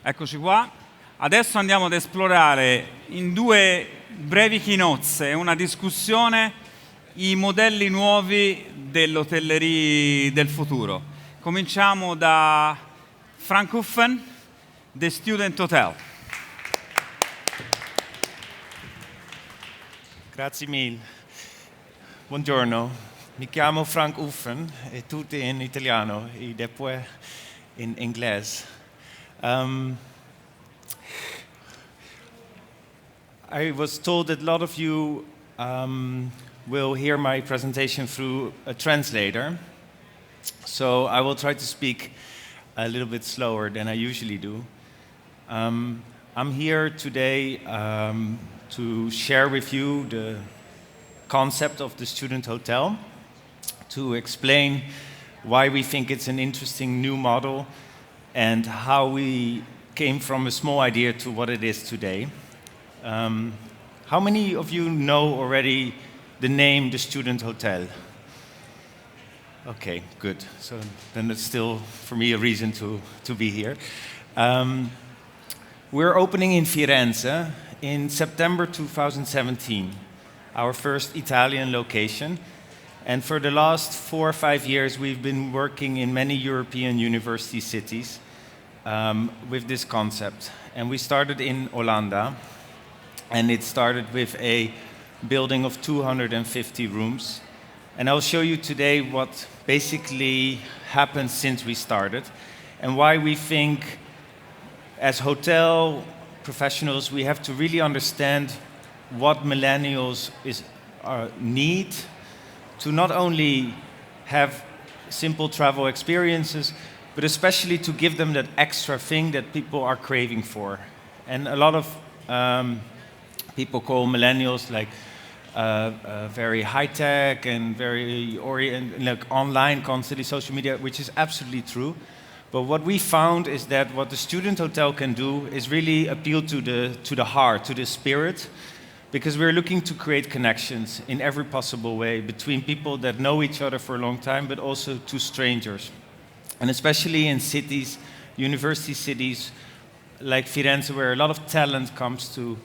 Eccoci qua. Adesso andiamo ad esplorare in due brevi chinozze, una discussione, i modelli nuovi dell'hôtellerie del futuro. Cominciamo da Frank Huffen, The Student Hotel. Grazie mille. Buongiorno, mi chiamo Frank Huffen e tutto in italiano e poi in inglese. I was told that a lot of you will hear my presentation through a translator, so I will try to speak a little bit slower than I usually do. I'm here today to share with you the concept of the student hotel, to explain why we think it's an interesting new model and how we came from a small idea to what it is today. How many of you know already the name the student hotel? Okay, good. So then it's still, for me, a reason to be here. We're opening in Firenze in September 2017, our first Italian location. And for the last 4 or 5 years, we've been working in many European university cities with this concept. And we started in Olanda, and it started with a building of 250 rooms. And I'll show you today what basically happened since we started, and why we think, as hotel professionals, we have to really understand what millennials need to not only have simple travel experiences, but especially to give them that extra thing that people are craving for. And a lot of people call millennials like very high-tech and very like online, constantly social media, which is absolutely true. But what we found is that what the student hotel can do is really appeal to the heart, to the spirit, because we're looking to create connections in every possible way between people that know each other for a long time, but also to strangers. And especially in cities, university cities like Firenze, where a lot of talent comes to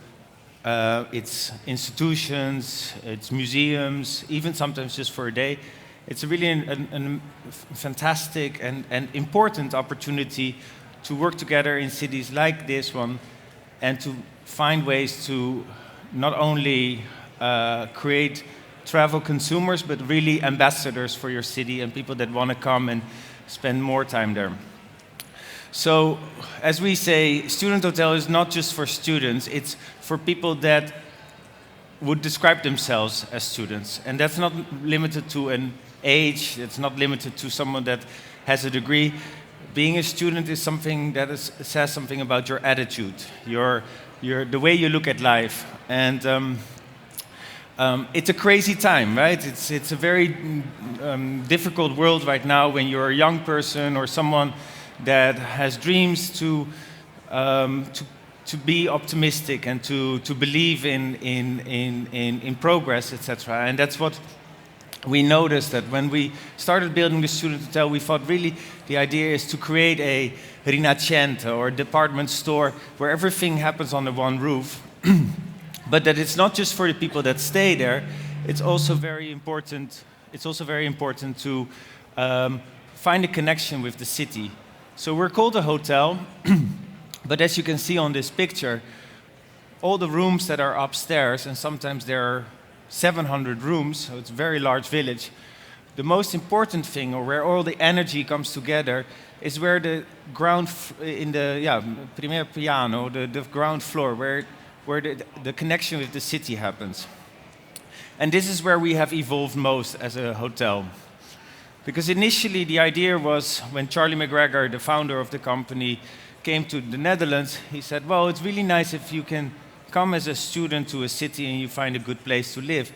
its institutions, its museums, even sometimes just for a day. It's really a fantastic and important opportunity to work together in cities like this one and to find ways to not only create travel consumers, but really ambassadors for your city and people that want to come and spend more time there. So, as we say, student hotel is not just for students, it's for people that would describe themselves as students. And that's not limited to an age, it's not limited to someone that has a degree. Being a student is something that says something about your attitude, the way you look at life. And it's a crazy time, right? It's a very difficult world right now when you're a young person or someone that has dreams to be optimistic and to believe in progress, etc. And that's what we noticed, that when we started building the student hotel, we thought really the idea is to create a rinascente or department store where everything happens under one roof, but that it's not just for the people that stay there. It's also very important. It's also very important to find a connection with the city. So we're called a hotel, but as you can see on this picture, all the rooms that are upstairs, and sometimes there are 700 rooms, so it's a very large village. The most important thing, or where all the energy comes together, is where the ground, in the primo piano, the ground floor, where the connection with the city happens. And this is where we have evolved most as a hotel. Because initially the idea was, when Charlie McGregor, the founder of the company, came to the Netherlands, he said, well, it's really nice if you can come as a student to a city and you find a good place to live.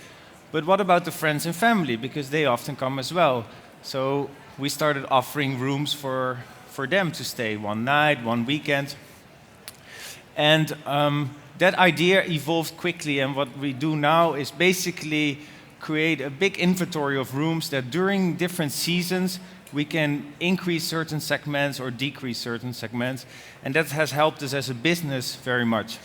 But what about the friends and family? Because they often come as well. So we started offering rooms for them to stay one night, one weekend. And that idea evolved quickly, and what we do now is basically create a big inventory of rooms that during different seasons we can increase certain segments or decrease certain segments, and that has helped us as a business very much.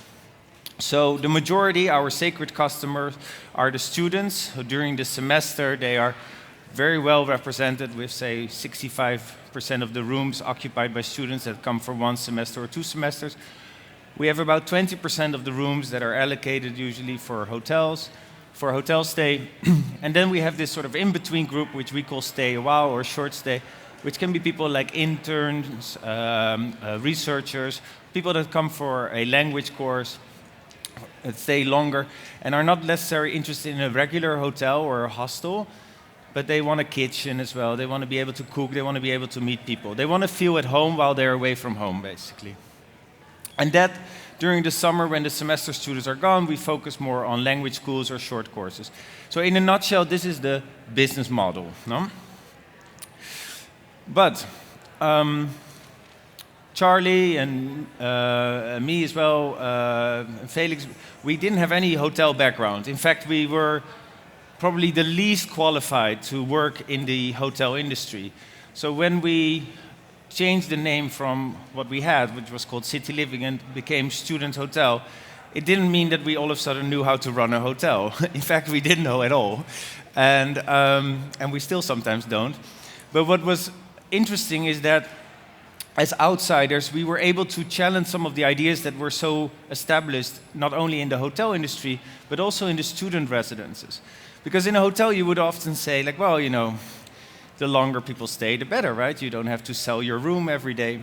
So the majority, our sacred customers, are the students. So during the semester, they are very well represented with, say, 65% of the rooms occupied by students that come for 1 semester or 2 semesters. We have about 20% of the rooms that are allocated usually for hotels, for hotel stay. And then we have this sort of in-between group, which we call stay a while or short stay, which can be people like interns, researchers, people that come for a language course, that stay longer, and are not necessarily interested in a regular hotel or a hostel, but they want a kitchen as well. They want to be able to cook, they want to be able to meet people. They want to feel at home while they're away from home, basically. And that, during the summer, when the semester students are gone, we focus more on language schools or short courses. So in a nutshell, this is the business model, no? But Charlie and me as well, Felix, we didn't have any hotel background. In fact, we were probably the least qualified to work in the hotel industry. So when we changed the name from what we had, which was called City Living, and became Student Hotel, it didn't mean that we all of a sudden knew how to run a hotel. In fact, we didn't know at all. And we still sometimes don't. But what was interesting is that as outsiders, we were able to challenge some of the ideas that were so established, not only in the hotel industry, but also in the student residences. Because in a hotel, you would often say, like, well, you know, the longer people stay, the better, right? You don't have to sell your room every day.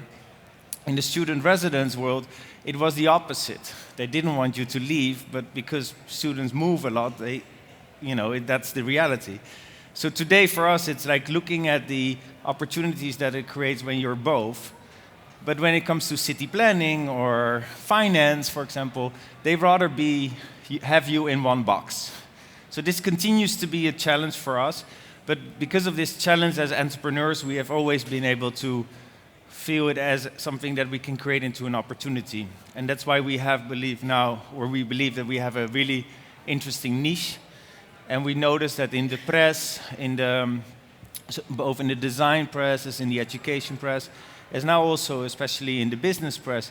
In the student residence world, it was the opposite. They didn't want you to leave, but because students move a lot, that's the reality. So today, for us, it's like looking at the opportunities that it creates when you're both. But when it comes to city planning or finance, for example, they'd rather have you in one box. So this continues to be a challenge for us. But because of this challenge as entrepreneurs, we have always been able to feel it as something that we can create into an opportunity. And that's why we believe that we have a really interesting niche. And we notice that in the press, both in the design press as in the education press, as now also especially in the business press,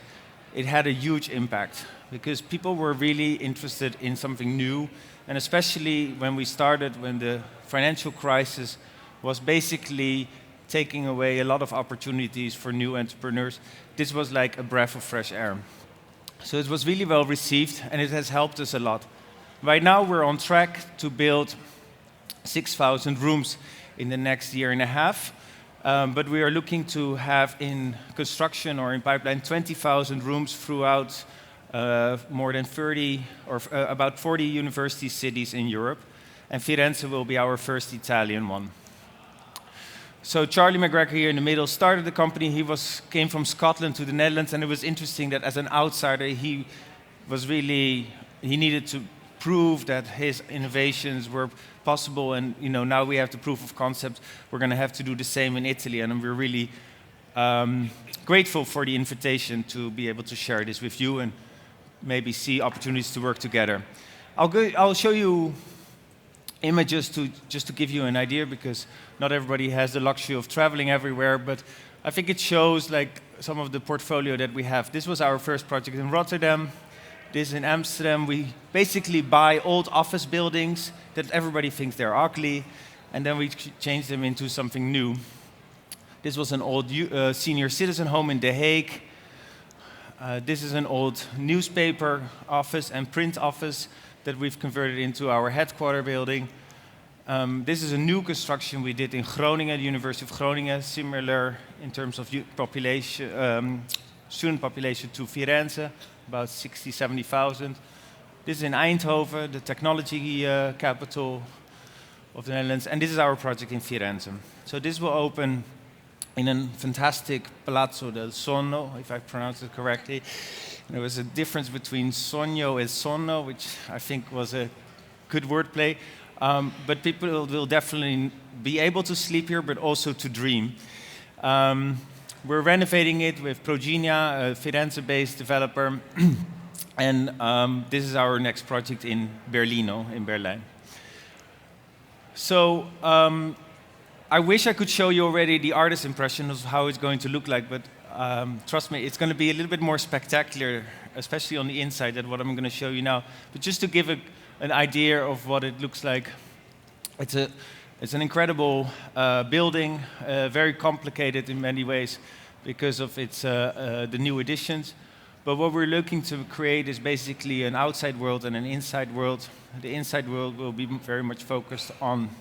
it had a huge impact because people were really interested in something new. And especially when we started, when the financial crisis was basically taking away a lot of opportunities for new entrepreneurs, this was like a breath of fresh air. So it was really well received, and it has helped us a lot. Right now, we're on track to build 6,000 rooms in the next year and a half, but we are looking to have in construction or in pipeline 20,000 rooms throughout more than 30 or about 40 university cities in Europe, and Firenze will be our first Italian one. So Charlie McGregor here in the middle started the company. He came from Scotland to the Netherlands, and it was interesting that as an outsider, he needed to prove that his innovations were possible, and now we have the proof of concept. We're going to have to do the same in Italy, and we're really grateful for the invitation to be able to share this with you and maybe see opportunities to work together. I'll show you images just to give you an idea, because not everybody has the luxury of traveling everywhere, but I think it shows like some of the portfolio that we have. This was our first project in Rotterdam. This in Amsterdam. We basically buy old office buildings that everybody thinks they're ugly, and then we change them into something new. This was an old senior citizen home in The Hague. This is an old newspaper office and print office that we've converted into our headquarter building. This is a new construction we did in Groningen, the University of Groningen, similar in terms of student population to Firenze, about 60, 70,000. This is in Eindhoven, the technology capital of the Netherlands, and this is our project in Firenze. So this will open in a fantastic Palazzo del Sonno, if I pronounce it correctly. There was a difference between sogno and sonno, which I think was a good wordplay. But people will definitely be able to sleep here, but also to dream. We're renovating it with Progenia, a Firenze-based developer. And this is our next project in Berlino, in Berlin. So I wish I could show you already the artist impression of how it's going to look like, but trust me, it's going to be a little bit more spectacular, especially on the inside, than what I'm going to show you now. But just to give an idea of what it looks like, it's an incredible building, very complicated in many ways because of the new additions. But what we're looking to create is basically an outside world and an inside world. The inside world will be very much focused on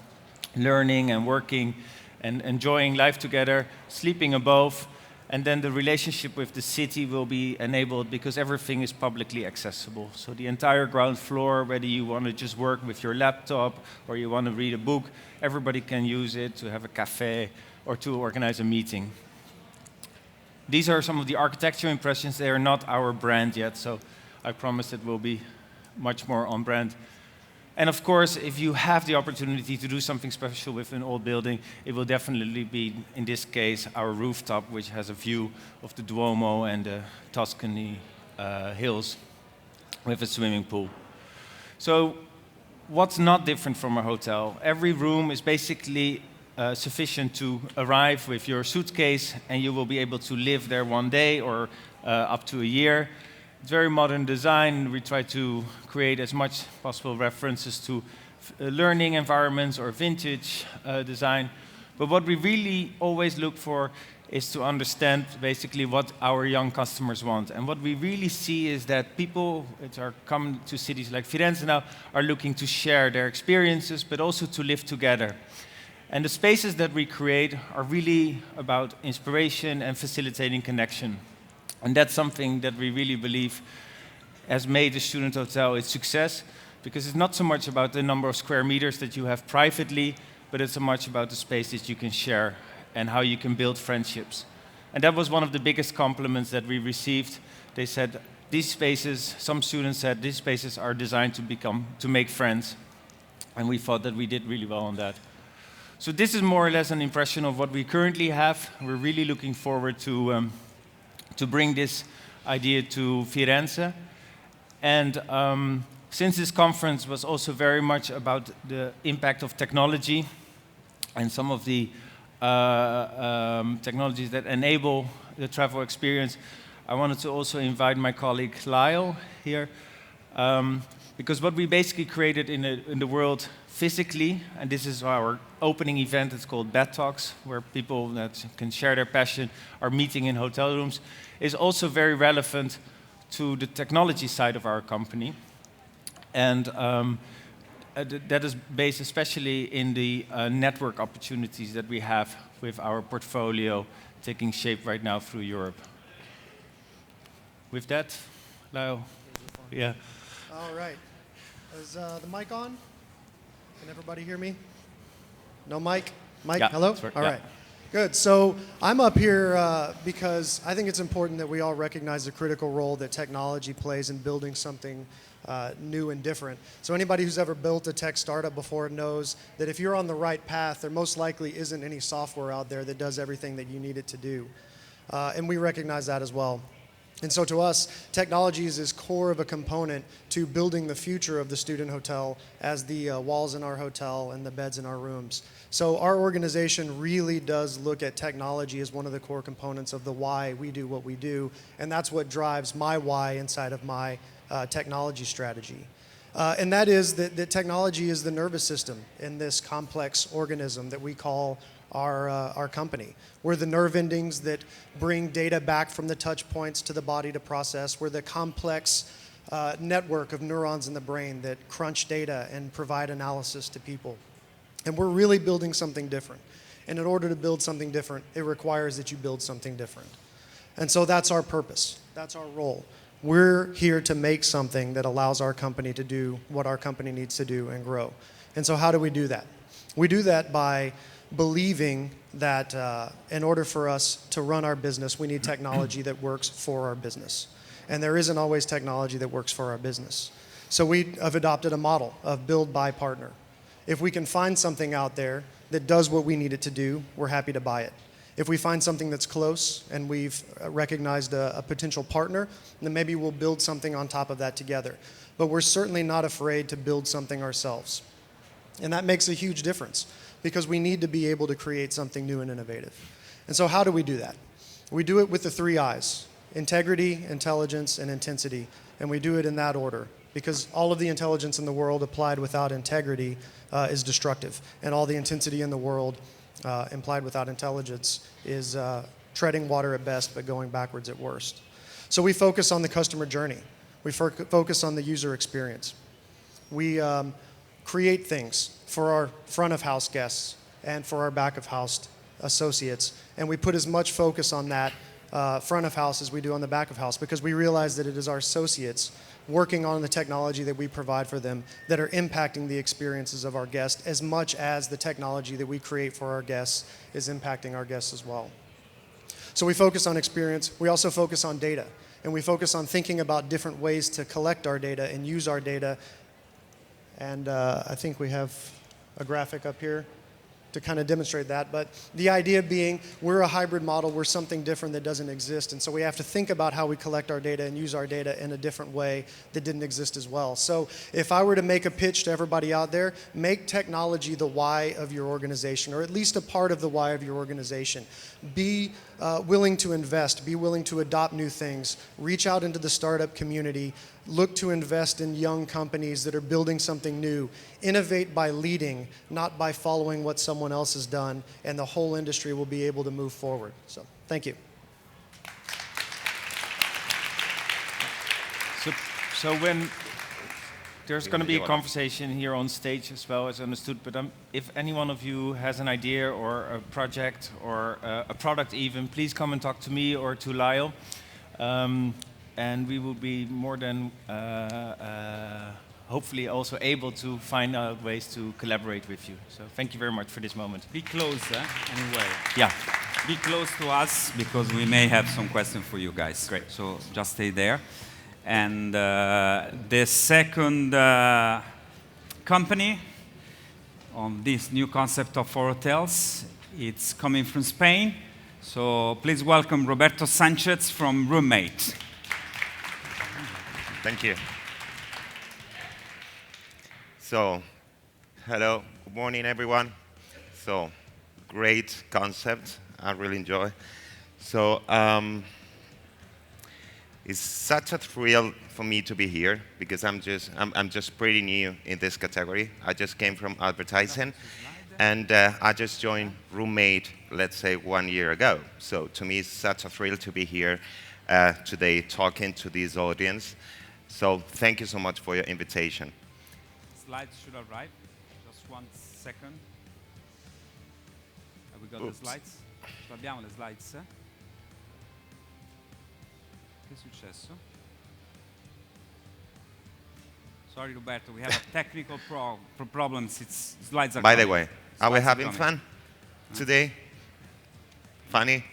learning and working and enjoying life together, sleeping above, and then the relationship with the city will be enabled because everything is publicly accessible. So the entire ground floor, whether you want to just work with your laptop or you want to read a book, everybody can use it to have a cafe or to organize a meeting. These are some of the architecture impressions. They are not our brand yet, so I promise it will be much more on brand. And of course, if you have the opportunity to do something special with an old building, it will definitely be, in this case, our rooftop, which has a view of the Duomo and the Tuscany hills with a swimming pool. So what's not different from a hotel? Every room is basically sufficient to arrive with your suitcase, and you will be able to live there one day or up to a year. It's very modern design. We try to create as much possible references to learning environments or vintage design. But what we really always look for is to understand basically what our young customers want. And what we really see is that people that are coming to cities like Firenze now are looking to share their experiences, but also to live together. And the spaces that we create are really about inspiration and facilitating connection. And that's something that we really believe has made the student hotel its success, because it's not so much about the number of square meters that you have privately, but it's so much about the space that you can share and how you can build friendships. And that was one of the biggest compliments that we received. They said, these spaces, some students said, these spaces are designed to make friends. And we thought that we did really well on that. So this is more or less an impression of what we currently have. We're really looking forward to bring this idea to Firenze. And since this conference was also very much about the impact of technology and some of the technologies that enable the travel experience, I wanted to also invite my colleague Lyle here, because what we basically created in the world physically, and this is our opening event, it's called Bed Talks, where people that can share their passion are meeting in hotel rooms, is also very relevant to the technology side of our company. And that is based especially in the network opportunities that we have with our portfolio taking shape right now through Europe. With that, Lyle, yeah. All right. Is the mic on? Can everybody hear me? No mic? Mic, yeah, hello? All right. Good. So I'm up here because I think it's important that we all recognize the critical role that technology plays in building something new and different. So anybody who's ever built a tech startup before knows that if you're on the right path, there most likely isn't any software out there that does everything that you need it to do. And we recognize that as well. And so to us, technology is as core of a component to building the future of the student hotel as the walls in our hotel and the beds in our rooms. So our organization really does look at technology as one of the core components of the why we do what we do. And that's what drives my why inside of my technology strategy. And that is that technology is the nervous system in this complex organism that we call our company. We're the nerve endings that bring data back from the touch points to the body to process. We're the complex network of neurons in the brain that crunch data and provide analysis to people. And we're really building something different. And in order to build something different, it requires that you build something different. And so that's our purpose. That's our role. We're here to make something that allows our company to do what our company needs to do and grow. And so how do we do that? We do that by believing that in order for us to run our business, we need technology that works for our business. And there isn't always technology that works for our business. So we have adopted a model of build, buy, partner. If we can find something out there that does what we need it to do, we're happy to buy it. If we find something that's close and we've recognized a potential partner, then maybe we'll build something on top of that together. But we're certainly not afraid to build something ourselves. And that makes a huge difference. because we need to be able to create something new and innovative. And so how do we do that? We do it with the 3 I's: integrity, intelligence, and intensity. And we do it in that order, because all of the intelligence in the world applied without integrity is destructive. And all the intensity in the world implied without intelligence is treading water at best, but going backwards at worst. So we focus on the customer journey. We focus on the user experience. We create things for our front of house guests and for our back of house associates. And we put as much focus on that front of house as we do on the back of house, because we realize that it is our associates working on the technology that we provide for them that are impacting the experiences of our guests as much as the technology that we create for our guests is impacting our guests as well. So we focus on experience. We also focus on data. And we focus on thinking about different ways to collect our data and use our data. And I think we have a graphic up here to kind of demonstrate that. But the idea being, we're a hybrid model. We're something different that doesn't exist. And so we have to think about how we collect our data and use our data in a different way that didn't exist as well. So if I were to make a pitch to everybody out there, make technology the why of your organization, or at least a part of the why of your organization. Be willing to invest. Be willing to adopt new things. Reach out into the startup community. Look to invest in young companies that are building something new. Innovate by leading, not by following what someone else has done, and the whole industry will be able to move forward. So, thank you. So when there's going to be a conversation here on stage as well, as understood, but if any one of you has an idea or a project or a product even, please come and talk to me or to Lyle. And we will be more than hopefully also able to find out ways to collaborate with you. So thank you very much for this moment. Be close, anyway. Yeah. Be close to us, because we may have some questions for you guys. Great. So just stay there. And the second company on this new concept of hotels, it's coming from Spain. So please welcome Roberto Sanchez from Roommate. Thank you. So, hello, good morning, everyone. So, great concept. I really enjoy. So, it's such a thrill for me to be here, because I'm just pretty new in this category. I just came from advertising, and I just joined Roommate, let's say, 1 year ago. So, to me, it's such a thrill to be here today talking to this audience. So thank you so much for your invitation. Slides should arrive. Just 1 second. Have we got the slides? Abbiamo le slides? Che è successo? Sorry, Roberto, we have a technical problems. It's slides are By coming. the way, are we having fun today? Funny?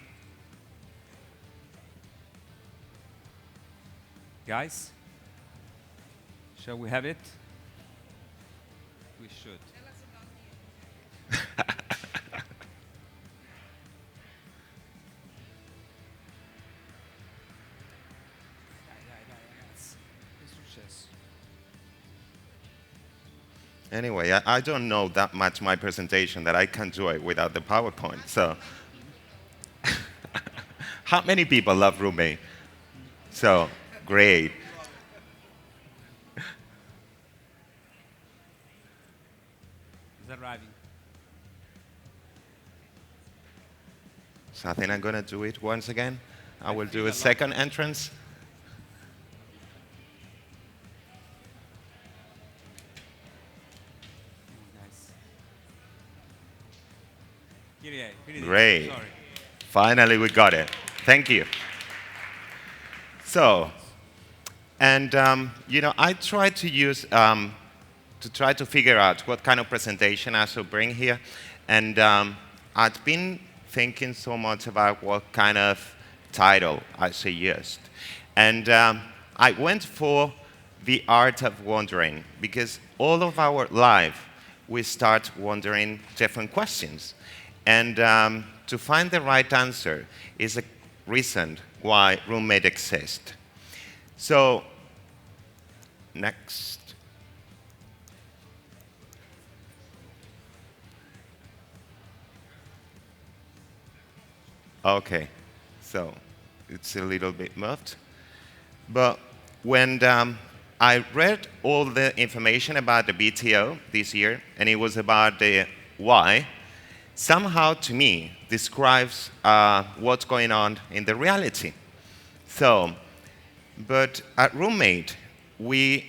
Guys? Shall we have it? We should. Anyway, I don't know that much my presentation that I can do it without the PowerPoint. So, how many people love Roommate? So, great. Is arriving. So I think I'm going to do it once again. I will do a second entrance. Great. Sorry. Finally, we got it. Thank you. So, and you know, I tried to use to try to figure out what kind of presentation I should bring here, and I'd been thinking so much about what kind of title I should use, and I went for the art of wondering, because all of our life we start wondering different questions. And to find the right answer is a reason why Roommate exists. So, next. Okay, so it's a little bit moved. But when I read all the information about the BTO this year, and it was about the why, somehow to me describes what's going on in the reality. So, but at Roommate, we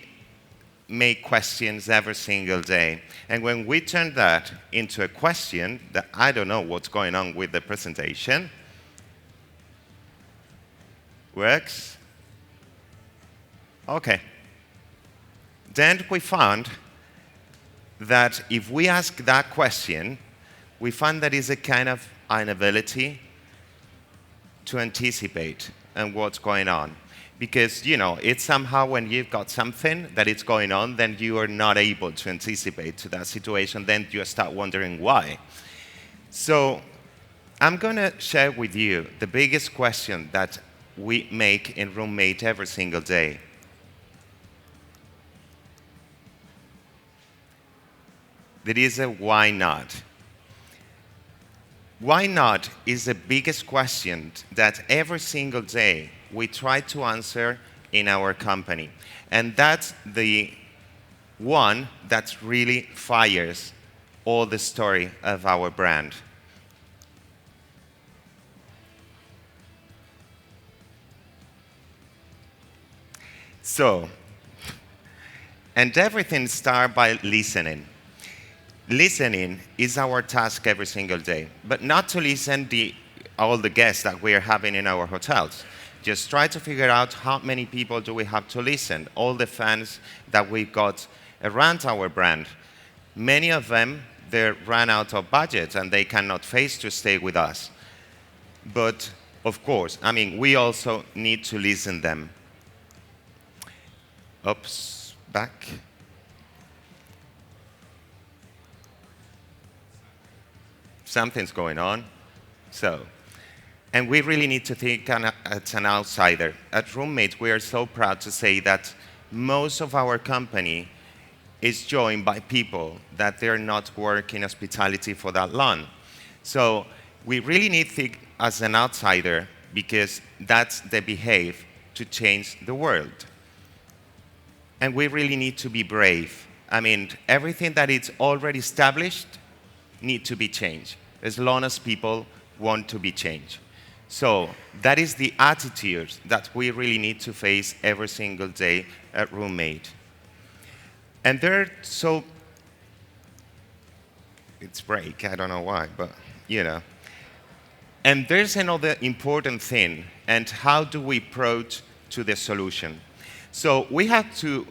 make questions every single day. And when we turn that into a question that I don't know what's going on with the presentation, works? Okay. Then we found that if we ask that question, we find that is a kind of inability to anticipate and what's going on. Because, you know, it's somehow when you've got something that is going on, then you are not able to anticipate to that situation, then you start wondering why. So I'm going to share with you the biggest question that we make in Roommate every single day. There is a why not. Why not is the biggest question that every single day we try to answer in our company. And that's the one that really fires all the story of our brand. So, and everything starts by listening. Listening is our task every single day, but not to listen all the guests that we are having in our hotels. Just try to figure out how many people do we have to listen, all the fans that we've got around our brand. Many of them, they run out of budget and they cannot face to stay with us. But of course, I mean, we also need to listen them. Oops, back. Something's going on. So, and we really need to think as an outsider. At Roommate, we are so proud to say that most of our company is joined by people that they're not working hospitality for that long. So we really need to think as an outsider because that's the behave to change the world. And we really need to be brave. I mean, everything that is already established need to be changed, as long as people want to be changed. So that is the attitude that we really need to face every single day at Roommate. And it's break, I don't know why, but you know. And there's another important thing, and how do we approach to the solution? So we have to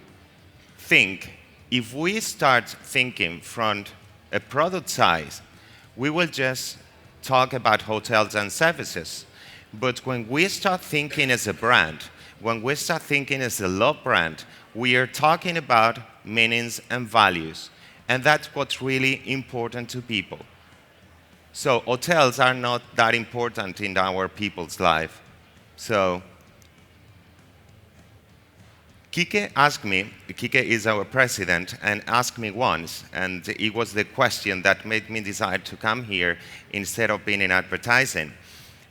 think, if we start thinking from a product size, we will just talk about hotels and services. But when we start thinking as a brand, when we start thinking as a love brand, we are talking about meanings and values. And that's what's really important to people. So hotels are not that important in our people's life. So Kike is our president, and asked me once, and it was the question that made me decide to come here instead of being in advertising.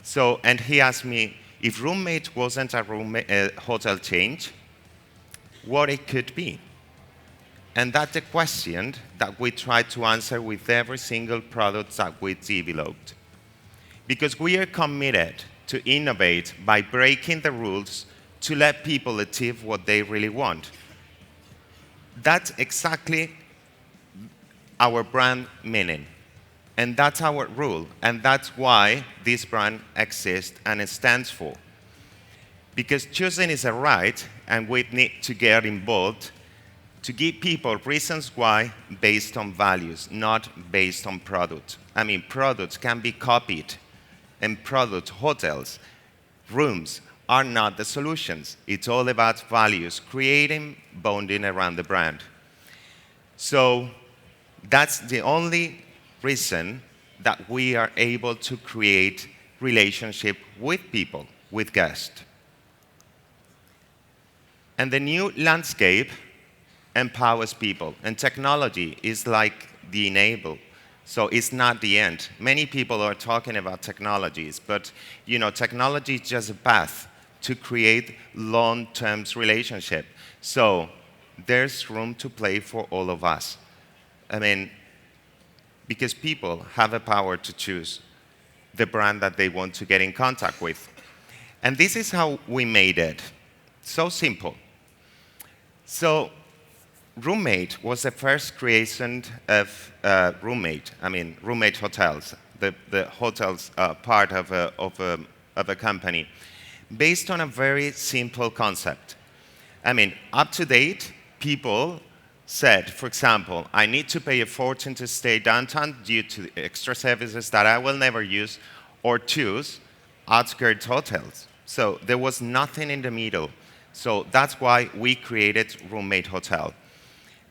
So, and he asked me, if Roommate wasn't a hotel chain, what it could be? And that's the question that we try to answer with every single product that we developed. Because we are committed to innovate by breaking the rules to let people achieve what they really want. That's exactly our brand meaning. And that's our rule. And that's why this brand exists and it stands for. Because choosing is a right, and we need to get involved to give people reasons why based on values, not based on product. I mean, products can be copied, and product hotels, rooms, are not the solutions. It's all about values, creating bonding around the brand. So that's the only reason that we are able to create relationship with people, with guests. And the new landscape empowers people, and technology is like the enable. So it's not the end. Many people are talking about technologies, but technology is just a path to create long-term relationship. So there's room to play for all of us. Because people have a power to choose the brand that they want to get in contact with. And this is how we made it. So simple. So Roommate was the first creation of roommate hotels, the hotels part of a company, based on a very simple concept. Up to date, people said, for example, I need to pay a fortune to stay downtown due to extra services that I will never use, or choose outskirts hotels. So there was nothing in the middle. So that's why we created Roommate Hotel.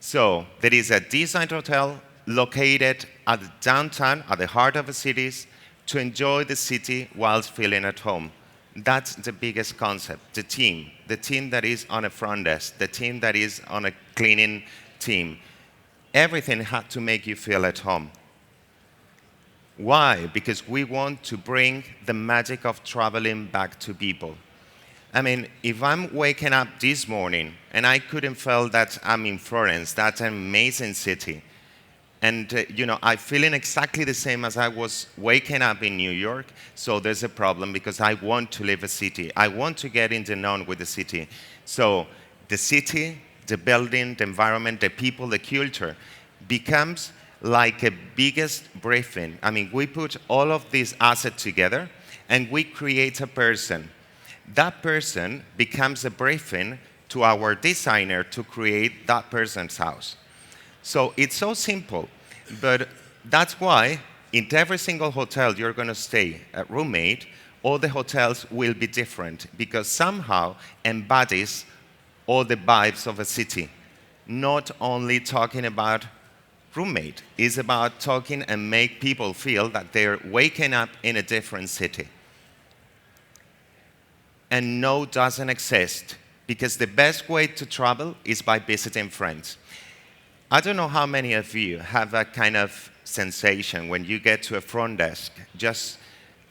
So there is a designed hotel located at the downtown, at the heart of the cities, to enjoy the city whilst feeling at home. That's the biggest concept, the team that is on a front desk, the team that is on a cleaning team. Everything had to make you feel at home. Why? Because we want to bring the magic of traveling back to people. If I'm waking up this morning and I couldn't feel that I'm in Florence, that's an amazing city, and I'm feeling exactly the same as I was waking up in New York, so there's a problem because I want to live a city. I want to get in the known with the city. So the city, the building, the environment, the people, the culture becomes like a biggest briefing. We put all of these assets together and we create a person. That person becomes a briefing to our designer to create that person's house. So it's so simple, but that's why in every single hotel you're going to stay at Roommate, all the hotels will be different because somehow embodies all the vibes of a city. Not only talking about Roommate, it's about talking and make people feel that they're waking up in a different city. And no doesn't exist, because the best way to travel is by visiting friends. I don't know how many of you have that kind of sensation when you get to a front desk just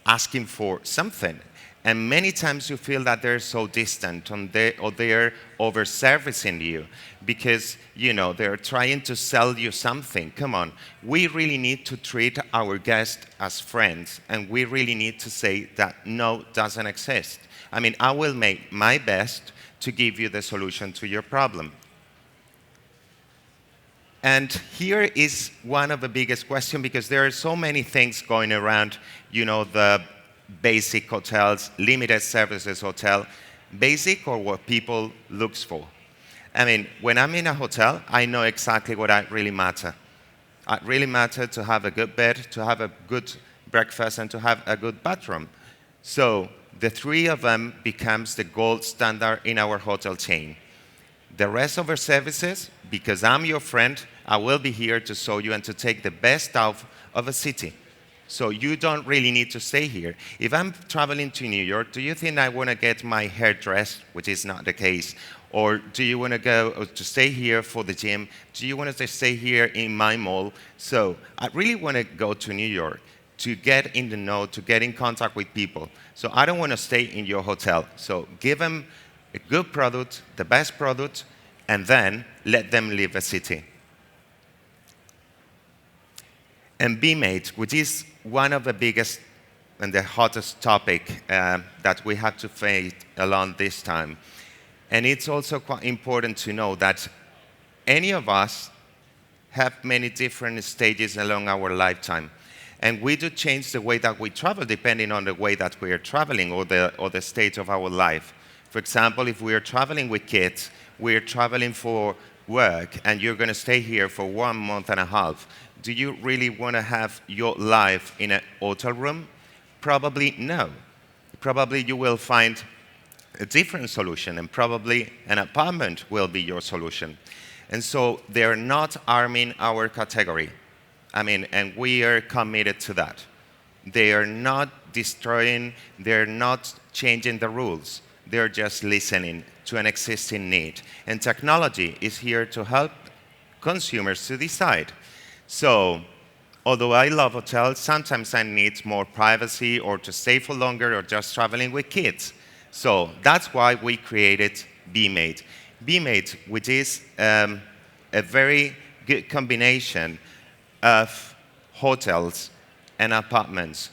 asking for something. And many times you feel that they're so distant or they're over-servicing you because, they're trying to sell you something. Come on, we really need to treat our guests as friends, and we really need to say that no doesn't exist. I will make my best to give you the solution to your problem. And here is one of the biggest questions, because there are so many things going around, the basic hotels, limited services hotel, basic or what people look for. When I'm in a hotel, I know exactly what I really matter. It really matters to have a good bed, to have a good breakfast, and to have a good bathroom. So the three of them becomes the gold standard in our hotel chain. The rest of our services, because I'm your friend, I will be here to show you and to take the best out of a city. So you don't really need to stay here. If I'm traveling to New York, do you think I want to get my hair dressed, which is not the case? Or do you want to go to stay here for the gym? Do you want to stay here in my mall? So I really want to go to New York to get in the know, to get in contact with people. So I don't want to stay in your hotel. So give them a good product, the best product, and then let them leave a city. And BMate, which is one of the biggest and the hottest topic that we have to face along this time. And it's also quite important to know that any of us have many different stages along our lifetime. And we do change the way that we travel depending on the way that we are traveling or the stage of our life. For example, if we are traveling with kids, we are traveling for work, and you're going to stay here for 1.5 months. Do you really want to have your life in a hotel room? Probably no. Probably you will find a different solution, and probably an apartment will be your solution. And so they're not harming our category. And we are committed to that. They are not destroying, they're not changing the rules. They're just listening to an existing need. And technology is here to help consumers to decide. So although I love hotels, sometimes I need more privacy or to stay for longer or just traveling with kids. So that's why we created BMate. BMate, which is a very good combination of hotels and apartments.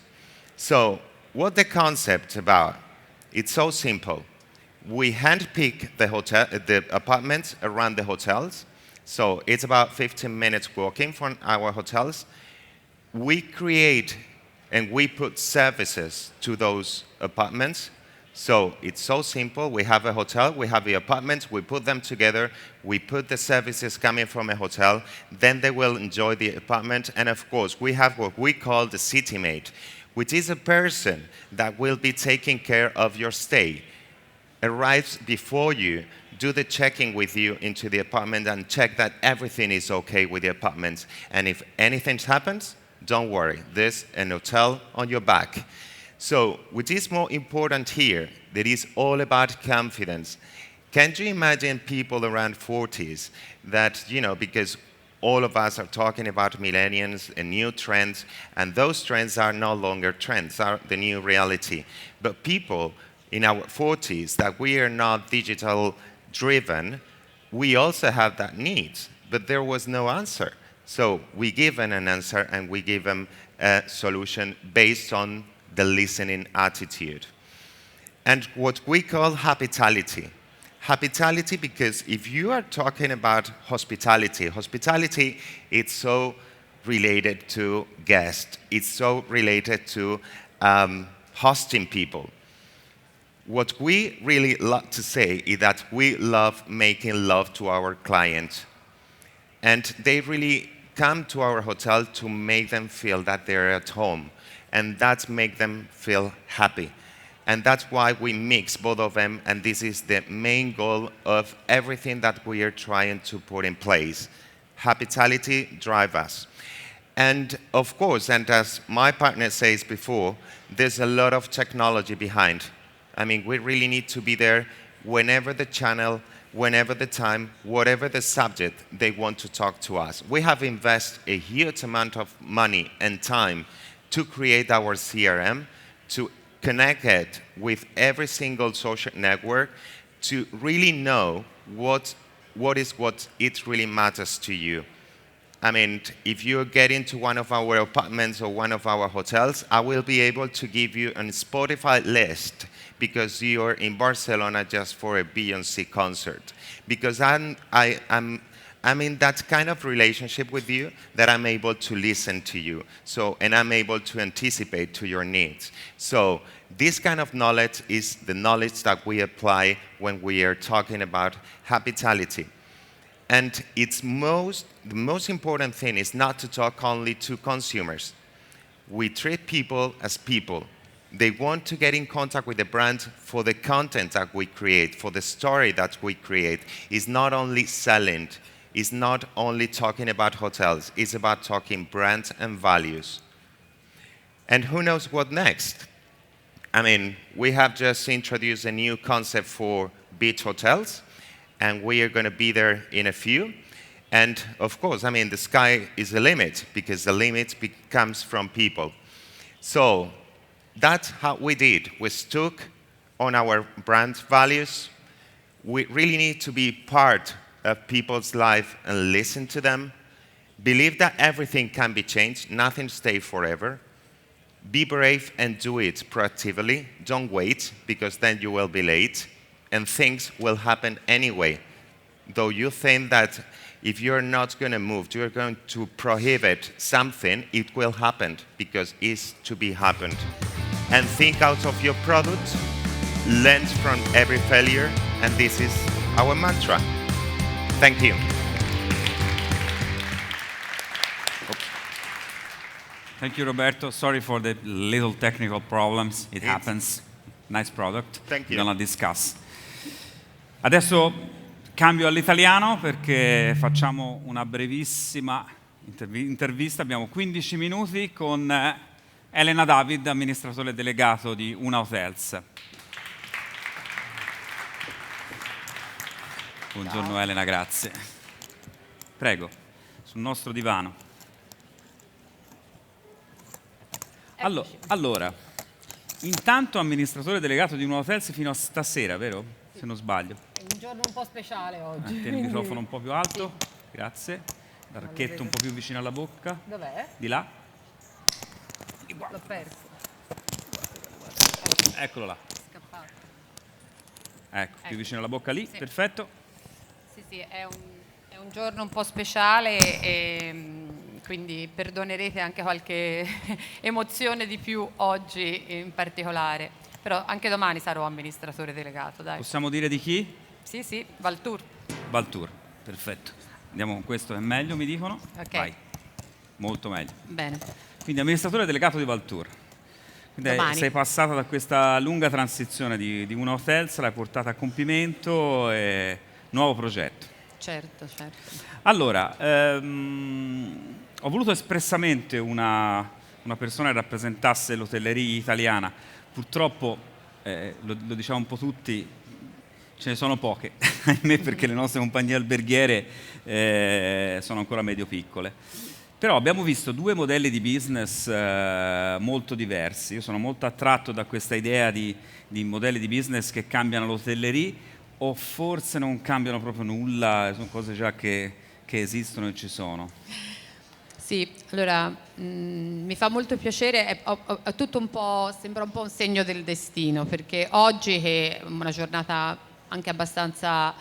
So what the concept about? It's so simple. We handpick the apartments around the hotels. So it's about 15 minutes walking from our hotels. We create and we put services to those apartments. So it's so simple. We have a hotel, we have the apartments, we put them together, we put the services coming from a hotel, then they will enjoy the apartment. And of course, we have what we call the city mate, which is a person that will be taking care of your stay, arrives before you, do the checking with you into the apartment and check that everything is okay with the apartment. And if anything happens, don't worry, there's an hotel on your back. So, which is more important here, that is all about confidence. Can you imagine people around 40s that, because all of us are talking about millennials and new trends, and those trends are no longer trends, are the new reality. But people in our 40s that we are not digital driven, we also have that need, but there was no answer. So we give them an answer and we give them a solution based on the listening attitude. And what we call hospitality. Hospitality, because if you are talking about hospitality, hospitality is so related to guests. It's so related to hosting people. What we really love to say is that we love making love to our clients. And they really come to our hotel to make them feel that they're at home. And that makes them feel happy. And that's why we mix both of them, and this is the main goal of everything that we are trying to put in place. Hospitality drives us. And of course, and as my partner says before, there's a lot of technology behind. I mean, we really need to be there whenever the channel, whenever the time, whatever the subject they want to talk to us. We have invested a huge amount of money and time to create our CRM, to connect it with every single social network, to really know what it really matters to you. I mean, if you get into one of our apartments or one of our hotels, I will be able to give you a Spotify list because you're in Barcelona just for a Beyoncé concert. Because I'm in that kind of relationship with you that I'm able to listen to you. So, and I'm able to anticipate to your needs. So this kind of knowledge is the knowledge that we apply when we are talking about hospitality. And the most important thing is not to talk only to consumers. We treat people as people. They want to get in contact with the brand for the content that we create, for the story that we create. It's not only selling, it's not only talking about hotels, it's about talking brands and values. And who knows what next? I mean, we have just introduced a new concept for beach hotels, and we are going to be there in a few. And of course, I mean, the sky is the limit, because the limit comes from people. So that's how we did. We stuck on our brand values. We really need to be part of people's life and listen to them. Believe that everything can be changed, nothing stays forever. Be brave and do it proactively. Don't wait, because then you will be late. And things will happen anyway. Though you think that if you're not going to move, you're going to prohibit something, it will happen, because it's to be happened. And think out of your product, learn from every failure, and this is our mantra. Thank you. Thank you, Roberto. Sorry for the little technical problems. It happens. Nice product. Thank you. We're gonna discuss. Adesso cambio all'italiano perché facciamo una brevissima intervista. Abbiamo 15 minuti con Elena David, amministratore delegato di Una Hotels. Buongiorno. Ciao. Elena, grazie. Prego, sul nostro divano. Allora, intanto amministratore delegato di Nuovi fino a stasera, vero? Sì. Se non sbaglio. È un giorno un po' speciale oggi. Tieni il microfono un po' più alto. Sì. Grazie. L'archetto un po' più vicino alla bocca. Dov'è? Di là. L'ho perso. Eccolo là. È scappato. Ecco, più vicino alla bocca lì. Sì. Perfetto. Sì, è un giorno un po' speciale e quindi perdonerete anche qualche emozione di più oggi in particolare. Però anche domani sarò amministratore delegato, dai. Possiamo dire di chi? Sì, Valtour. Valtour. Perfetto. Andiamo con questo, è meglio, mi dicono? Ok. Vai. Molto meglio. Bene. Quindi amministratore delegato di Valtour. Quindi Domani. sei passata da questa lunga transizione di una hotels, l'hai portata a compimento e nuovo progetto. Certo. Allora, ho voluto espressamente una persona che rappresentasse l'hotellerie italiana. Purtroppo, lo diciamo un po' tutti, ce ne sono poche, ahimè, perché le nostre compagnie alberghiere sono ancora medio piccole. Però abbiamo visto due modelli di business molto diversi. Io sono molto attratto da questa idea di modelli di business che cambiano l'hotellerie, o forse non cambiano proprio nulla, sono cose già che esistono e ci sono. Sì, allora mi fa molto piacere, è tutto un po', sembra un po' un segno del destino, perché oggi, che è una giornata anche abbastanza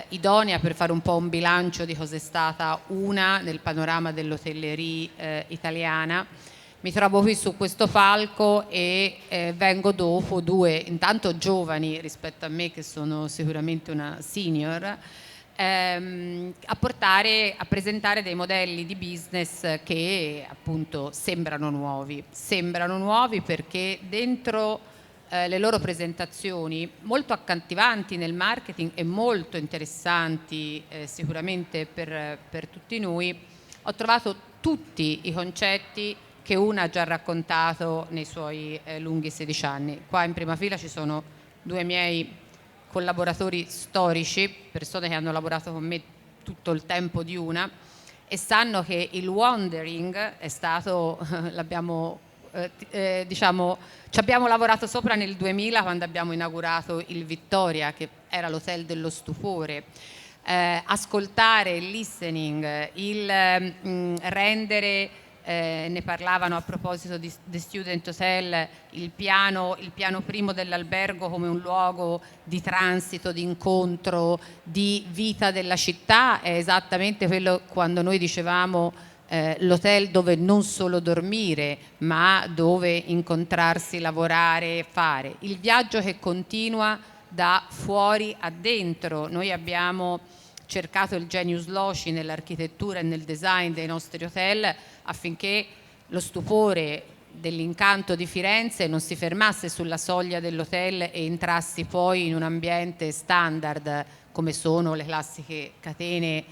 idonea per fare un po' un bilancio di cos'è stata nel panorama dell'hotellerie italiana, mi trovo qui su questo palco e vengo dopo due intanto giovani rispetto a me, che sono sicuramente una senior, a presentare dei modelli di business che appunto sembrano nuovi perché dentro le loro presentazioni, molto accattivanti nel marketing e molto interessanti sicuramente per tutti noi, ho trovato tutti i concetti che una ha già raccontato nei suoi lunghi 16 anni. Qua in prima fila ci sono due miei collaboratori storici, persone che hanno lavorato con me tutto il tempo di una, e sanno che il wandering è stato, ci abbiamo lavorato sopra nel 2000 quando abbiamo inaugurato il Vittoria, che era l'hotel dello stupore. Ascoltare, il listening, il rendere, ne parlavano a proposito di The Student Hotel, il piano primo dell'albergo come un luogo di transito, di incontro, di vita della città, è esattamente quello quando noi dicevamo l'hotel dove non solo dormire, ma dove incontrarsi, lavorare, fare. Il viaggio che continua da fuori a dentro. Noi abbiamo cercato il genius loci nell'architettura e nel design dei nostri hotel affinché lo stupore dell'incanto di Firenze non si fermasse sulla soglia dell'hotel e entrassi poi in un ambiente standard come sono le classiche catene,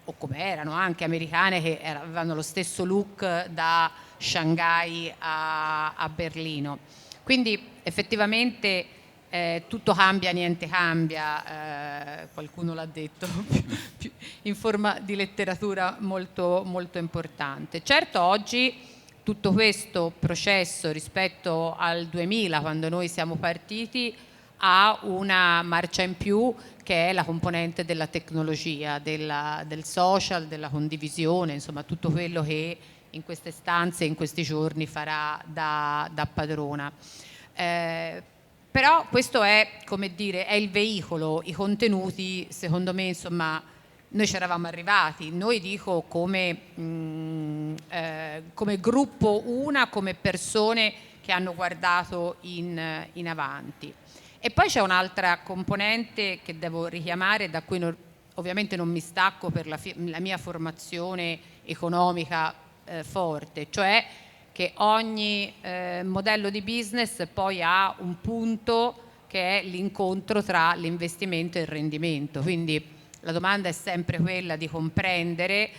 o come erano anche americane, che avevano lo stesso look da Shanghai a Berlino. Quindi effettivamente tutto cambia, niente cambia, qualcuno l'ha detto in forma di letteratura molto, molto importante. Certo, oggi tutto questo processo rispetto al 2000, quando noi siamo partiti, ha una marcia in più, che è la componente della tecnologia, del social, della condivisione, insomma tutto quello che in queste stanze, in questi giorni farà da padrona. Però questo è, come dire, è il veicolo, i contenuti, secondo me, insomma, noi ci eravamo arrivati, noi dico come gruppo come persone che hanno guardato in avanti. E poi c'è un'altra componente che devo richiamare, da cui ovviamente non mi stacco per la mia formazione economica forte, cioè che ogni modello di business poi ha un punto che è l'incontro tra l'investimento e il rendimento. Quindi la domanda è sempre quella di comprendere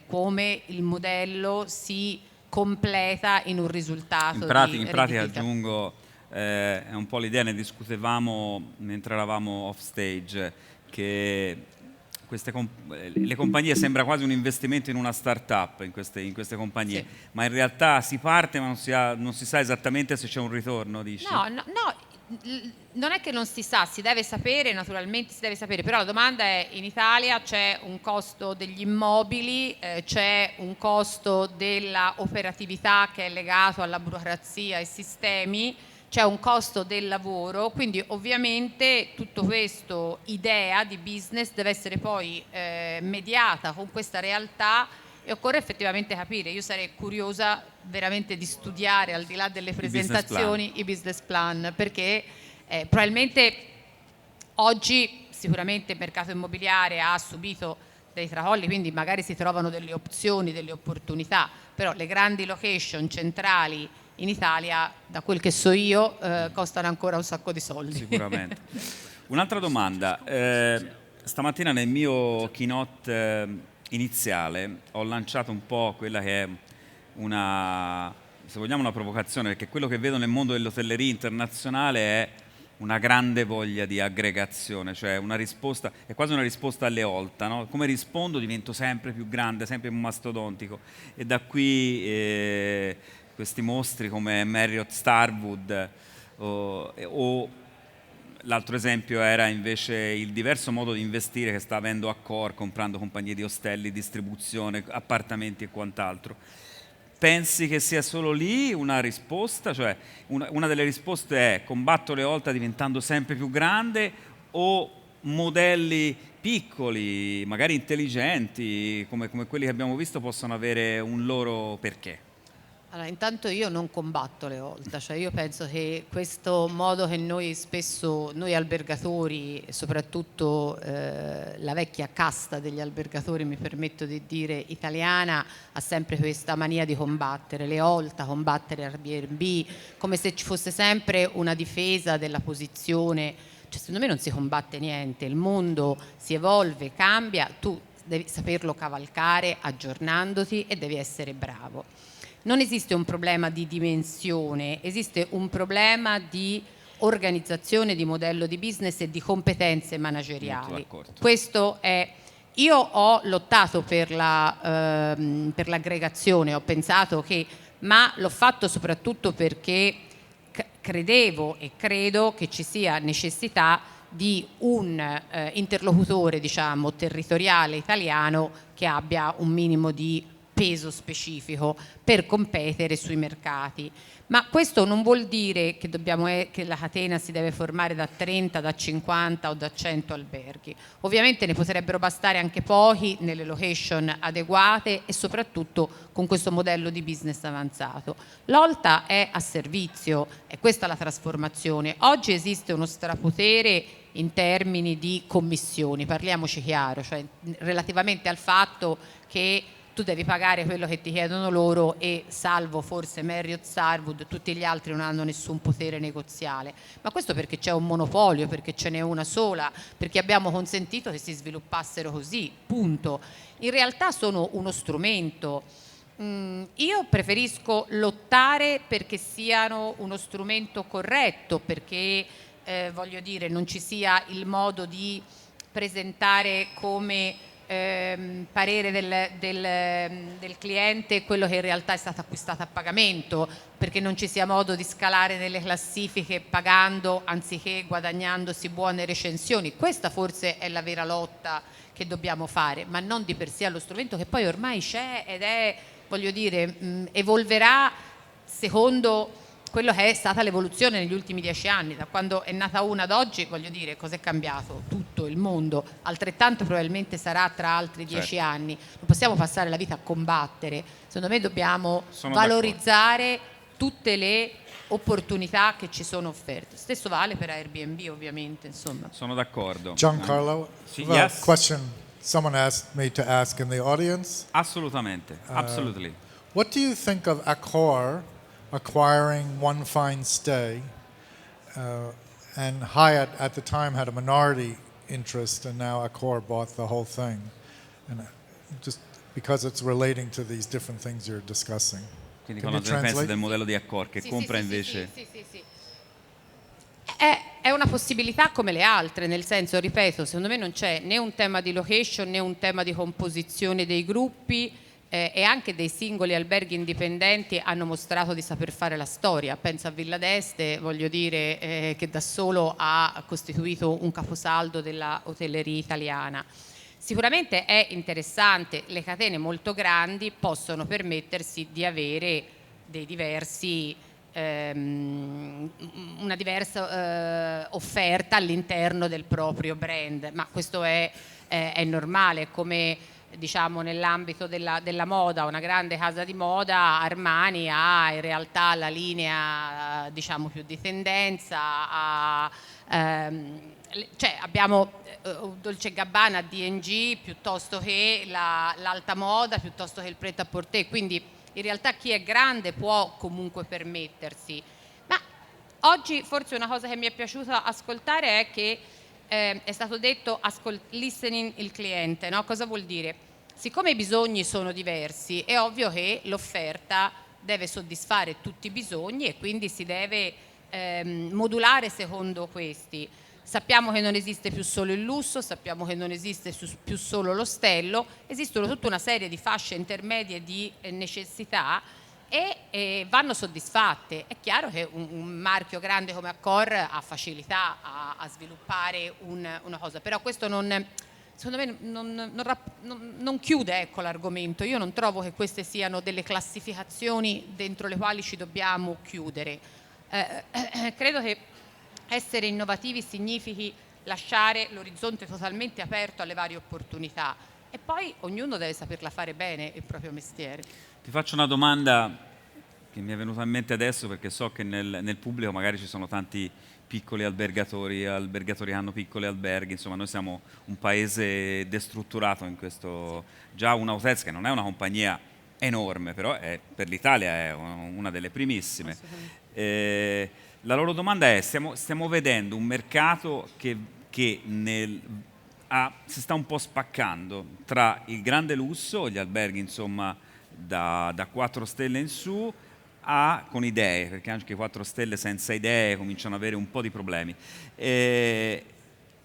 come il modello si completa in un risultato in pratica rendita. aggiungo, è un po' l'idea, ne discutevamo mentre eravamo off stage, che le compagnie sembra quasi un investimento in una start-up in queste compagnie, Sì. ma in realtà si parte ma non si sa esattamente se c'è un ritorno, dici? No, non è che non si sa, si deve sapere, naturalmente si deve sapere, però la domanda è: in Italia c'è un costo degli immobili, c'è un costo della operatività che è legato alla burocrazia ai sistemi, c'è un costo del lavoro, quindi ovviamente tutto questo idea di business deve essere poi mediata con questa realtà e occorre effettivamente capire. Io sarei curiosa veramente di studiare, al di là delle presentazioni, i business plan, perché probabilmente oggi sicuramente il mercato immobiliare ha subito dei tracolli, quindi magari si trovano delle opzioni, delle opportunità, però le grandi location centrali in Italia, da quel che so io, costano ancora un sacco di soldi. Sicuramente. Un'altra domanda. Stamattina nel mio keynote iniziale ho lanciato un po' quella che è se vogliamo una provocazione, perché quello che vedo nel mondo dell'hotellerie internazionale è una grande voglia di aggregazione, cioè una risposta, è quasi una risposta alle Olta, no? Come rispondo divento sempre più grande, sempre più mastodontico, e da qui questi mostri come Marriott-Starwood o l'altro esempio era invece il diverso modo di investire che sta avendo Accor, comprando compagnie di ostelli, distribuzione, appartamenti e quant'altro. Pensi che sia solo lì una risposta? Cioè una delle risposte è: combatto le Olta diventando sempre più grande, o modelli piccoli, magari intelligenti, come quelli che abbiamo visto, possono avere un loro perché? Allora, intanto io non combatto le Olta, cioè io penso che questo modo che noi spesso, noi albergatori, soprattutto la vecchia casta degli albergatori, mi permetto di dire italiana, ha sempre questa mania di combattere le Olta, combattere Airbnb, come se ci fosse sempre una difesa della posizione. Cioè, secondo me non si combatte niente, il mondo si evolve, cambia, tu devi saperlo cavalcare aggiornandoti e devi essere bravo. Non esiste un problema di dimensione, esiste un problema di organizzazione, di modello di business e di competenze manageriali. Questo è. Io ho lottato per l'aggregazione, ho pensato ma l'ho fatto soprattutto perché credevo e credo che ci sia necessità di un interlocutore, diciamo, territoriale italiano che abbia un minimo di peso specifico per competere sui mercati. Ma questo non vuol dire che che la catena si deve formare da 30, da 50 o da 100 alberghi. Ovviamente ne potrebbero bastare anche pochi nelle location adeguate e soprattutto con questo modello di business avanzato. L'Olta è a servizio, è questa la trasformazione. Oggi esiste uno strapotere in termini di commissioni, parliamoci chiaro, cioè relativamente al fatto che tu devi pagare quello che ti chiedono loro e, salvo forse Marriott-Starwood, tutti gli altri non hanno nessun potere negoziale. Ma questo perché c'è un monopolio, perché ce n'è una sola, perché abbiamo consentito che si sviluppassero così, punto. In realtà sono uno strumento. Io preferisco lottare perché siano uno strumento corretto, perché voglio dire, non ci sia il modo di presentare come parere del cliente quello che in realtà è stato acquistato a pagamento, perché non ci sia modo di scalare nelle classifiche pagando anziché guadagnandosi buone recensioni. Questa forse è la vera lotta che dobbiamo fare, ma non di per sé allo strumento che poi ormai c'è ed è, voglio dire, evolverà secondo quello che è stata l'evoluzione negli ultimi 10 anni, da quando è nata una ad oggi, voglio dire, cosa è cambiato? Tutto il mondo, altrettanto probabilmente sarà tra altri 10 anni. Non possiamo passare la vita a combattere, secondo me dobbiamo valorizzare tutte le opportunità che ci sono offerte. Stesso vale per Airbnb, ovviamente, insomma. Sono d'accordo. Giancarlo, a question someone asked me to ask in the audience. Assolutamente, absolutely. What do you think of Accor acquiring One Fine Stay? And Hyatt at the time had a minority interest, and now Accor bought the whole thing. And just because it's relating to these different things you're discussing. Quindi cosa ne pensi del modello di Accor che compra invece? Sì. è una possibilità come le altre, nel senso, ripeto, secondo me non c'è né un tema di location né un tema di composizione dei gruppi, e anche dei singoli alberghi indipendenti hanno mostrato di saper fare la storia. Penso a Villa d'Este, voglio dire, che da solo ha costituito un caposaldo della hotellerie italiana. Sicuramente è interessante, le catene molto grandi possono permettersi di avere dei diversi, una diversa offerta all'interno del proprio brand, ma questo è normale, come diciamo nell'ambito della moda. Una grande casa di moda, Armani, ha in realtà la linea diciamo più di tendenza, cioè abbiamo Dolce & Gabbana, D&G, piuttosto che l'alta moda, piuttosto che il pret-à-porter, quindi in realtà chi è grande può comunque permettersi. Ma oggi forse una cosa che mi è piaciuta ascoltare è che è stato detto listening il cliente, no? Cosa vuol dire? Siccome i bisogni sono diversi, è ovvio che l'offerta deve soddisfare tutti i bisogni e quindi si deve modulare secondo questi. Sappiamo che non esiste più solo il lusso, sappiamo che non esiste più solo l'ostello, esistono tutta una serie di fasce intermedie di necessità e vanno soddisfatte. È chiaro che un marchio grande come Accor ha facilità a sviluppare una cosa, però questo secondo me non chiude, ecco, l'argomento. Io non trovo che queste siano delle classificazioni dentro le quali ci dobbiamo chiudere. Credo che essere innovativi significhi lasciare l'orizzonte totalmente aperto alle varie opportunità e poi ognuno deve saperla fare bene il proprio mestiere. Ti faccio una domanda che mi è venuta in mente adesso, perché so che nel pubblico magari ci sono tanti piccoli albergatori che hanno piccoli alberghi, insomma noi siamo un paese destrutturato in questo. Già una Hotels, che non è una compagnia enorme, però per l'Italia è una delle primissime. La loro domanda è: stiamo vedendo un mercato che si sta un po' spaccando tra il grande lusso, gli alberghi insomma da 4 stelle in su, con idee, perché anche 4 stelle senza idee cominciano ad avere un po' di problemi.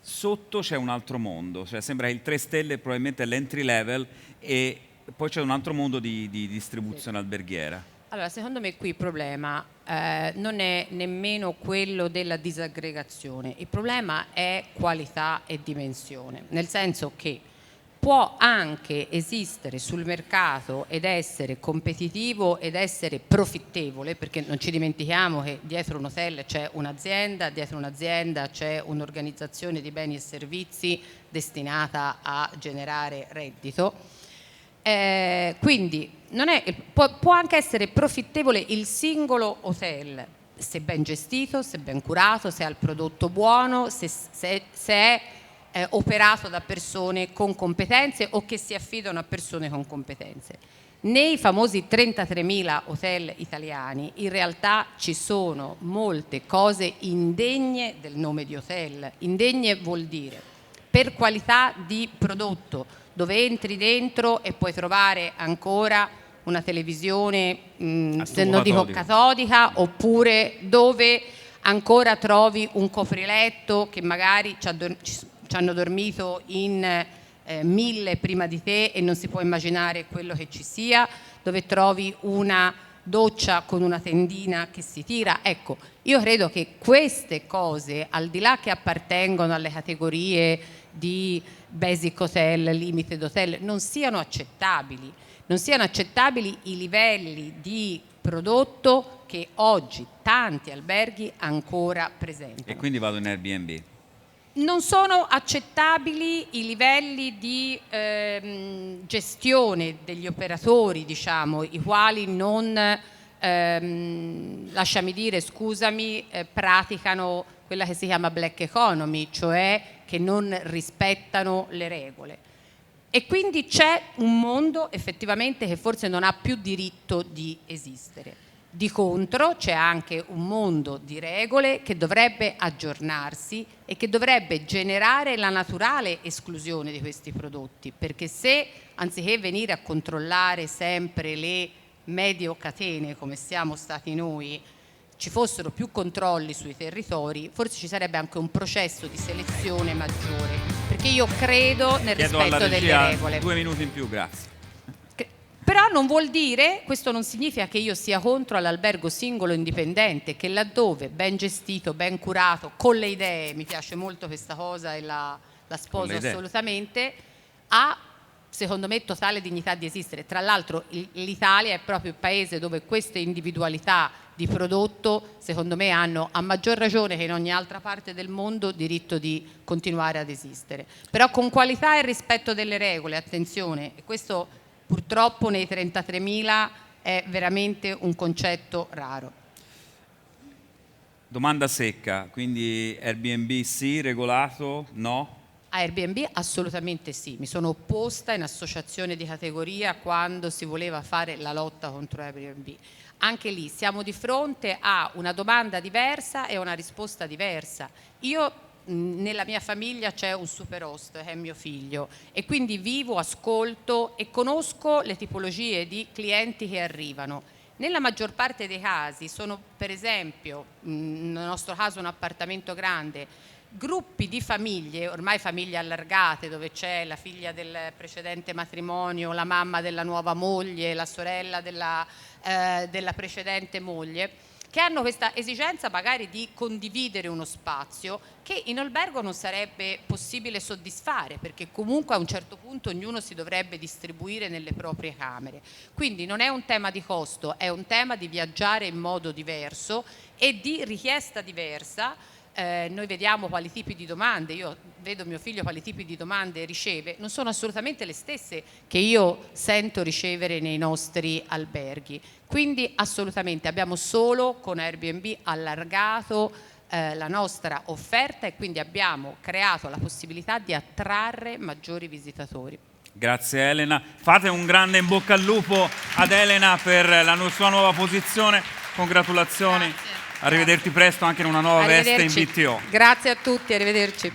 Sotto c'è un altro mondo, cioè sembra che il 3 stelle probabilmente è l'entry level e poi c'è un altro mondo di distribuzione alberghiera. Allora, secondo me qui il problema non è nemmeno quello della disaggregazione, il problema è qualità e dimensione, nel senso che può anche esistere sul mercato ed essere competitivo ed essere profittevole, perché non ci dimentichiamo che dietro un hotel c'è un'azienda, dietro un'azienda c'è un'organizzazione di beni e servizi destinata a generare reddito. Quindi può anche essere profittevole il singolo hotel, se ben gestito, se ben curato, se ha il prodotto buono, se è operato da persone con competenze o che si affidano a persone con competenze. Nei famosi 33.000 hotel italiani in realtà ci sono molte cose indegne del nome di hotel. Indegne vuol dire per qualità di prodotto, dove entri dentro e puoi trovare ancora una televisione, se non dico catodica, oppure dove ancora trovi un copriletto che magari ci hanno dormito in 1000 prima di te e non si può immaginare quello che ci sia, dove trovi una doccia con una tendina che si tira. Ecco, io credo che queste cose, al di là che appartengono alle categorie di basic hotel, limited hotel, non siano accettabili i livelli di prodotto che oggi tanti alberghi ancora presentano. E quindi vado in Airbnb. Non sono accettabili i livelli di gestione degli operatori, diciamo, i quali non, lasciami dire, scusami, praticano quella che si chiama black economy, cioè che non rispettano le regole. E quindi c'è un mondo effettivamente che forse non ha più diritto di esistere. Di contro c'è anche un mondo di regole che dovrebbe aggiornarsi e che dovrebbe generare la naturale esclusione di questi prodotti, perché se anziché venire a controllare sempre le medio catene come siamo stati noi, ci fossero più controlli sui territori, forse ci sarebbe anche un processo di selezione maggiore, perché io credo nel Chiedo alla rispetto delle regia regole. 2 minuti in più, grazie. Però non vuol dire, questo non significa che io sia contro l'albergo singolo indipendente, che laddove ben gestito, ben curato, con le idee, mi piace molto questa cosa e la sposo assolutamente, ha secondo me totale dignità di esistere. Tra l'altro l'Italia è proprio il paese dove queste individualità di prodotto, secondo me, hanno a maggior ragione che in ogni altra parte del mondo diritto di continuare ad esistere. Però con qualità e rispetto delle regole, attenzione, e questo purtroppo nei 33.000 è veramente un concetto raro. Domanda secca, quindi Airbnb sì, regolato, no? Airbnb assolutamente sì, mi sono opposta in associazione di categoria quando si voleva fare la lotta contro Airbnb. Anche lì siamo di fronte a una domanda diversa e una risposta diversa. Io nella mia famiglia c'è un super host che è mio figlio e quindi vivo, ascolto e conosco le tipologie di clienti che arrivano. Nella maggior parte dei casi sono, per esempio, nel nostro caso un appartamento grande, gruppi di famiglie, ormai famiglie allargate, dove c'è la figlia del precedente matrimonio, la mamma della nuova moglie, la sorella della precedente moglie, che hanno questa esigenza magari di condividere uno spazio che in albergo non sarebbe possibile soddisfare, perché comunque a un certo punto ognuno si dovrebbe distribuire nelle proprie camere. Quindi non è un tema di costo, è un tema di viaggiare in modo diverso e di richiesta diversa. Noi vediamo quali tipi di domande, io vedo mio figlio quali tipi di domande riceve, non sono assolutamente le stesse che io sento ricevere nei nostri alberghi. Quindi assolutamente abbiamo solo con Airbnb allargato la nostra offerta e quindi abbiamo creato la possibilità di attrarre maggiori visitatori. Grazie Elena. Fate un grande in bocca al lupo ad Elena per la sua nuova posizione. Congratulazioni. Grazie. Arrivederti presto anche in una nuova veste in BTO. Grazie a tutti, arrivederci.